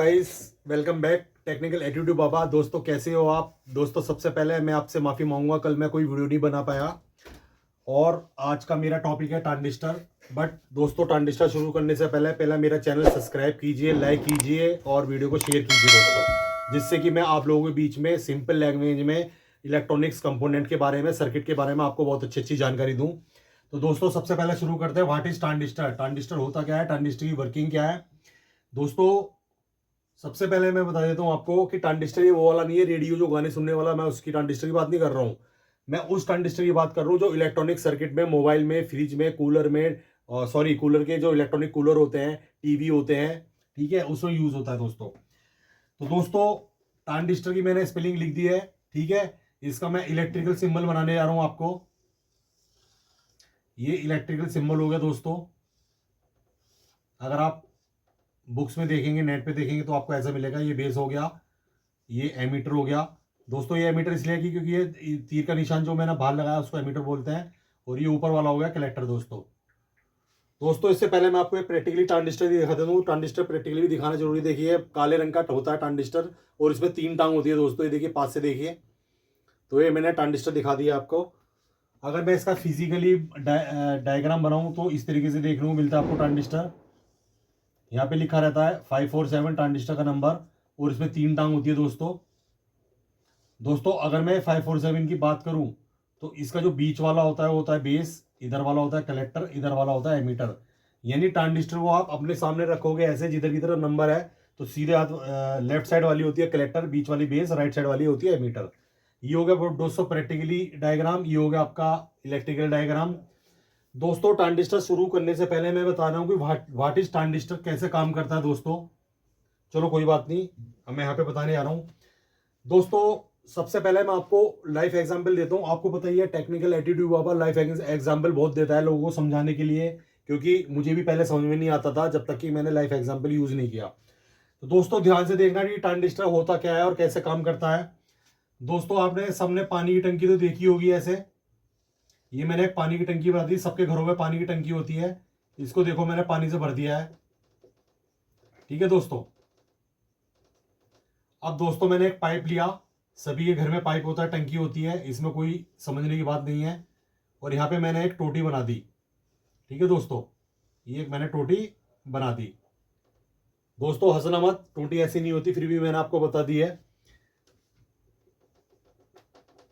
Guys, welcome back technical attitude Baba. दोस्तों कैसे हो आप? दोस्तों सबसे पहले मैं आपसे माफ़ी मांगूंगा, कल मैं कोई वीडियो नहीं बना पाया और आज का मेरा टॉपिक है ट्रांजिस्टर। बट दोस्तों, ट्रांजिस्टर शुरू करने से पहले पहले मेरा चैनल सब्सक्राइब कीजिए, लाइक कीजिए और वीडियो को शेयर कीजिए दोस्तों, जिससे कि मैं आप लोगों के बीच में सिंपल लैंग्वेज में इलेक्ट्रॉनिक्स कंपोनेंट के बारे में, सर्किट के बारे में आपको बहुत अच्छी अच्छी जानकारी दूँ। तो दोस्तों सबसे पहले शुरू करते हैं, व्हाट इज ट्रांजिस्टर। ट्रांजिस्टर होता क्या है, ट्रांजिस्टर की वर्किंग क्या है। दोस्तों सबसे पहले मैं बता देता हूं आपको कि ट्रांजिस्टर ये वो वाला नहीं है, रेडियो जो गाने सुनने वाला, मैं उसकी ट्रांजिस्टर की बात नहीं कर रहा हूं। मैं उस ट्रांजिस्टर की बात कर रहा हूं जो इलेक्ट्रॉनिक सर्किट में, मोबाइल में, फ्रिज में, कूलर में, सॉरी कूलर के जो इलेक्ट्रॉनिक कूलर होते हैं, टीवी होते हैं, ठीक है, उसमें यूज होता है दोस्तों। तो दोस्तों ट्रांजिस्टर की मैंने स्पेलिंग लिख दी है, ठीक है। इसका मैं इलेक्ट्रिकल सिंबल बनाने जा रहा हूं आपको। ये इलेक्ट्रिकल सिंबल हो गया दोस्तों। अगर आप बुक्स में देखेंगे, नेट पे देखेंगे तो आपको ऐसा मिलेगा। ये बेस हो गया, ये एमीटर हो गया दोस्तों। ये एमीटर इसलिए कि क्योंकि ये तीर का निशान जो मैंने बाहर लगाया उसको एमीटर बोलते हैं। और ये ऊपर वाला हो गया कलेक्टर दोस्तों। इससे पहले मैं आपको प्रैक्टिकली ट्रांजिस्टर भी दिखा देता हूँ। ट्रांजिस्टर प्रैक्टिकली भी दिखाना जरूरी। देखिए काले रंग का होता है ट्रांजिस्टर और इसमें 3 टांग होती है दोस्तों। ये देखिए पास से देखिए, तो ये मैंने ट्रांजिस्टर दिखा दिया आपको। अगर मैं इसका फिजिकली डायग्राम बनाऊं तो इस तरीके से देखने को मिलता है आपको ट्रांजिस्टर। यहाँ पे लिखा रहता है 547 ट्रांजिस्टर का नंबर और इसमें 3 टांग होती है दोस्तों। अगर मैं 547 की बात करूं तो इसका जो बीच वाला होता है वो होता है बेस, इधर वाला होता है कलेक्टर, इधर वाला होता है एमीटर। यानी ट्रांजिस्टर को आप अपने सामने रखोगे ऐसे, जिधर की तरफ नंबर है तो सीधे हाथ लेफ्ट साइड वाली होती है कलेक्टर, बीच वाली बेस, राइट साइड वाली होती है एमीटर। ये हो गया दोस्तों प्रैक्टिकली डायग्राम। ये हो गया आपका इलेक्ट्रिकल डायग्राम। दोस्तों ट्रांजिस्टर शुरू करने से पहले मैं बता रहा हूँ कि व्हाट इज ट्रांजिस्टर, कैसे काम करता है दोस्तों। चलो कोई बात नहीं, अब मैं यहाँ पे बताने जा रहा हूँ दोस्तों। सबसे पहले मैं आपको लाइफ एग्जांपल देता हूँ। आपको पता ही है टेक्निकल एटीट्यूड बाबा लाइफ एग्जांपल बहुत देता है लोगों को समझाने के लिए, क्योंकि मुझे भी पहले समझ में नहीं आता था जब तक कि मैंने लाइफ एग्जांपल यूज नहीं किया। तो दोस्तों ध्यान से देखना कि ट्रांजिस्टर होता क्या है और कैसे काम करता है। दोस्तों आपने सबने पानी की टंकी तो देखी होगी ऐसे। ये मैंने एक पानी की टंकी बना दी, सबके घरों में पानी की टंकी होती है। इसको देखो मैंने पानी से भर दिया है, ठीक है दोस्तों। अब दोस्तों मैंने एक पाइप लिया, सभी के घर में पाइप होता है, टंकी होती है, इसमें कोई समझने की बात नहीं है। और यहाँ पे मैंने एक टोटी बना दी, ठीक है दोस्तों। ये एक मैंने टोटी बना दी दोस्तों। हंसना मत, टोटी ऐसी नहीं होती, फिर भी मैंने आपको बता दी है।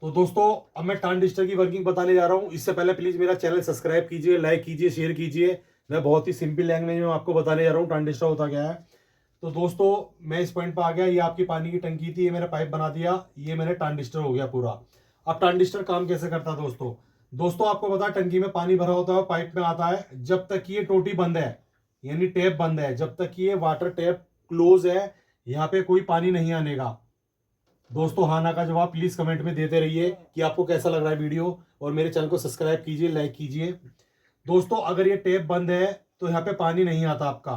तो दोस्तों अब मैं ट्रांजिस्टर की वर्किंग बताने जा रहा हूं। इससे पहले प्लीज मेरा चैनल सब्सक्राइब कीजिए, लाइक कीजिए, शेयर कीजिए। मैं बहुत ही सिंपल लैंग्वेज में आपको बताने जा रहा हूं ट्रांजिस्टर होता क्या है। तो दोस्तों मैं इस पॉइंट पर आ गया। ये आपकी पानी की टंकी थी, ये मैंने पाइप बना दिया, ये मैंने ट्रांजिस्टर हो गया पूरा। अब ट्रांजिस्टर काम कैसे करता है दोस्तों आपको पता है टंकी में पानी भरा होता है, पाइप में आता है। जब तक ये टोटी बंद है, यानी टैप बंद है, जब तक ये वाटर टैप क्लोज है, यहाँ पे कोई पानी नहीं आनेगा दोस्तों। हाँ ना का जवाब प्लीज कमेंट में देते रहिए कि आपको कैसा लग रहा है वीडियो, और मेरे चैनल को सब्सक्राइब कीजिए, लाइक कीजिए दोस्तों। अगर ये टैप बंद है तो यहाँ पे पानी नहीं आता आपका,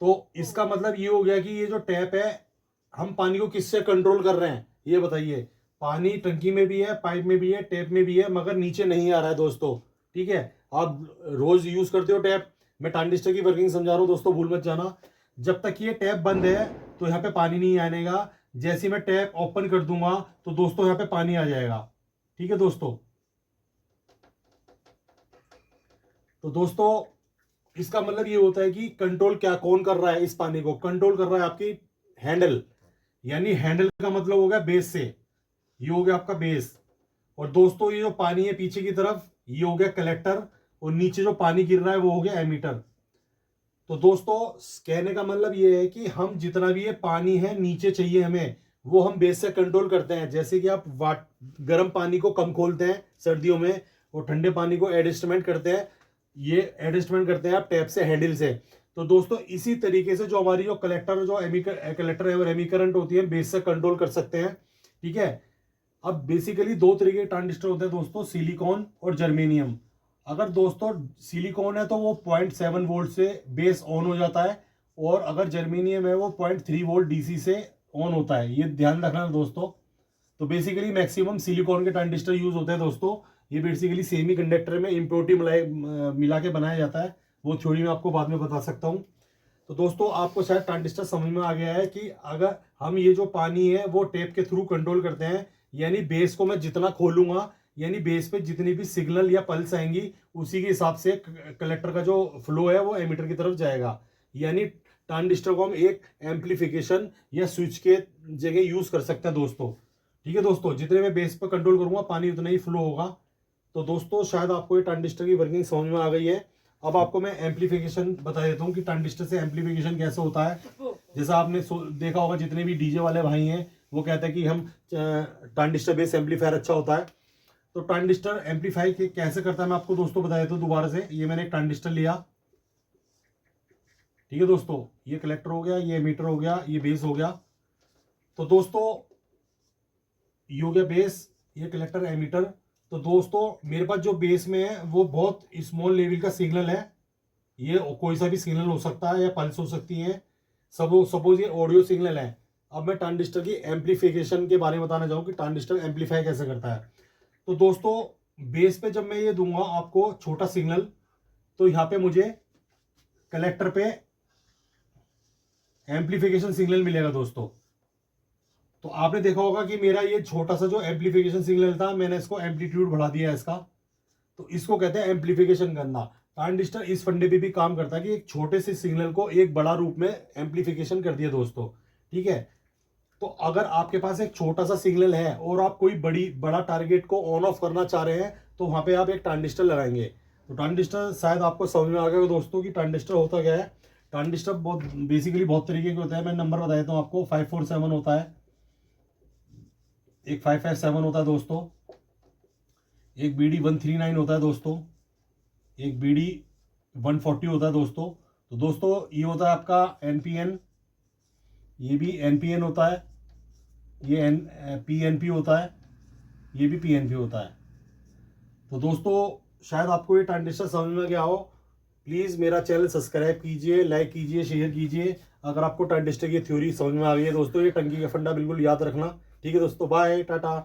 तो इसका मतलब ये हो गया कि ये जो टैप है, हम पानी को किससे कंट्रोल कर रहे हैं ये बताइए। पानी टंकी में भी है, पाइप में भी है, टैप में भी है, मगर नीचे नहीं आ रहा है दोस्तों, ठीक है। आप रोज यूज करते हो टैप, मैं ट्रांजिस्टर की वर्किंग समझा रहा हूं दोस्तों, भूल मत जाना। जब तक ये टैप बंद है तो यहाँ पे पानी नहीं आनेगा। जैसे मैं टैप ओपन कर दूंगा तो दोस्तों यहाँ पे पानी आ जाएगा, ठीक है दोस्तों। तो दोस्तों इसका मतलब ये होता है कि कंट्रोल क्या कौन कर रहा है, इस पानी को कंट्रोल कर रहा है आपकी हैंडल। यानी हैंडल का मतलब हो गया बेस से, ये हो गया आपका बेस। और दोस्तों ये जो पानी है पीछे की तरफ, ये हो गया कलेक्टर, और नीचे जो पानी गिर रहा है वो हो गया एमीटर। तो दोस्तों कहने का मतलब ये है कि हम जितना भी ये पानी है नीचे चाहिए हमें, वो हम बेस से कंट्रोल करते हैं। जैसे कि आप गर्म पानी को कम खोलते हैं सर्दियों में और ठंडे पानी को एडजस्टमेंट करते हैं, ये एडजस्टमेंट करते हैं आप टैप से, हैंडल से। तो दोस्तों इसी तरीके से जो हमारी जो कलेक्टर कलेक्टर है और एमी करंट होती है, बेस से कंट्रोल कर सकते हैं, ठीक है। अब बेसिकली 2 तरीके के ट्रांजिस्टर होते हैं दोस्तों, सिलिकॉन और जर्मेनियम। अगर दोस्तों सिलिकॉन है तो वो 0.7 वोल्ट से बेस ऑन हो जाता है, और अगर जर्मेनियम है वो 0.3 वोल्ट डीसी से ऑन होता है, ये ध्यान रखना दोस्तों। तो बेसिकली मैक्सिमम सिलिकॉन के ट्रांजिस्टर यूज होते हैं दोस्तों। ये बेसिकली सेमी कंडक्टर में इम्प्योरिटी मिला के बनाया जाता है, वो थ्योरी में आपको बाद में बता सकता हूँ। तो दोस्तों आपको शायद ट्रांजिस्टर समझ में आ गया है कि अगर हम ये जो पानी है वो टेप के थ्रू कंट्रोल करते हैं, यानी बेस को मैं जितना खोलूंगा, यानी बेस पे जितनी भी सिग्नल या पल्स आएंगी उसी के हिसाब से कलेक्टर का जो फ्लो है वो एमीटर की तरफ जाएगा। यानी ट्रांजिस्टर को हम एक एम्पलीफिकेशन या स्विच के जगह यूज कर सकते हैं दोस्तों। ठीक है दोस्तों, जितने मैं बेस पर कंट्रोल करूंगा पानी उतना ही फ्लो होगा। तो दोस्तों शायद आपको ये ट्रांजिस्टर की वर्किंग समझ में आ गई है। अब आपको मैं एम्पलीफिकेशन बता देता हूँ कि ट्रांजिस्टर से एम्पलीफिकेशन कैसे होता है। जैसा आपने देखा होगा, जितने भी डीजे वाले भाई हैं वो कहते हैं कि हम ट्रांजिस्टर बेस एम्पलीफायर अच्छा होता है। तो ट्रांजिस्टर एम्पलीफाई कैसे करता है मैं आपको दोस्तों बता देता हूँ दोबारा से। ये मैंने एक ट्रांजिस्टर लिया, ठीक है दोस्तों, ये कलेक्टर हो गया, ये मीटर हो गया, ये बेस हो गया। तो दोस्तों ये हो गया बेस, ये कलेक्टर एमीटर। तो दोस्तों मेरे पास जो बेस में है वो बहुत स्मॉल लेवल का सिग्नल है, ये कोई सा भी सिग्नल हो सकता है या पल्स हो सकती है, सपोज ये ऑडियो सिग्नल है। अब मैं ट्रांजिस्टर की एम्पलीफिकेशन के बारे में बताना चाहूँ कि ट्रांजिस्टर एम्पलीफाई कैसे करता है। तो दोस्तों बेस पे जब मैं ये दूंगा आपको छोटा सिग्नल, तो यहाँ पे मुझे कलेक्टर पे एम्पलीफिकेशन सिग्नल मिलेगा दोस्तों। तो आपने देखा होगा कि मेरा ये छोटा सा जो एम्पलीफिकेशन सिग्नल था मैंने इसको एम्पलीट्यूड बढ़ा दिया है इसका, तो इसको कहते हैं एम्पलीफिकेशन करना। ट्रांजिस्टर इस फंडे पे भी काम करता है कि एक छोटे से सिग्नल को एक बड़ा रूप में एम्पलीफिकेशन कर दिया दोस्तों। ठीक है, तो अगर आपके पास एक छोटा सा सिग्नल है और आप कोई बड़ा टारगेट को ऑन ऑफ करना चाह रहे हैं तो वहां पे आप एक ट्रांजिस्टर लगाएंगे। तो ट्रांजिस्टर शायद आपको समझ में आ गया दोस्तों कि ट्रांजिस्टर होता क्या है। ट्रांजिस्टर बहुत बेसिकली बहुत तरीके के होते हैं। मैं नंबर बता देता हूँ आपको। 547 होता है, एक 557 होता है दोस्तों, एक BD 139 होता है दोस्तों, एक BD 140 होता है दोस्तों। तो दोस्तों ये होता है आपका NPN, ये भी NPN होता है, ये PNP होता है, ये भी PNP होता है। तो दोस्तों शायद आपको ये ट्रांजिस्टर समझ में गया हो। प्लीज़ मेरा चैनल सब्सक्राइब कीजिए, लाइक कीजिए, शेयर कीजिए अगर आपको ट्रांजिस्टर की थ्योरी समझ में आ गई है दोस्तों। ये टंकी का फंडा बिल्कुल याद रखना। ठीक है दोस्तों, बाय, टाटा।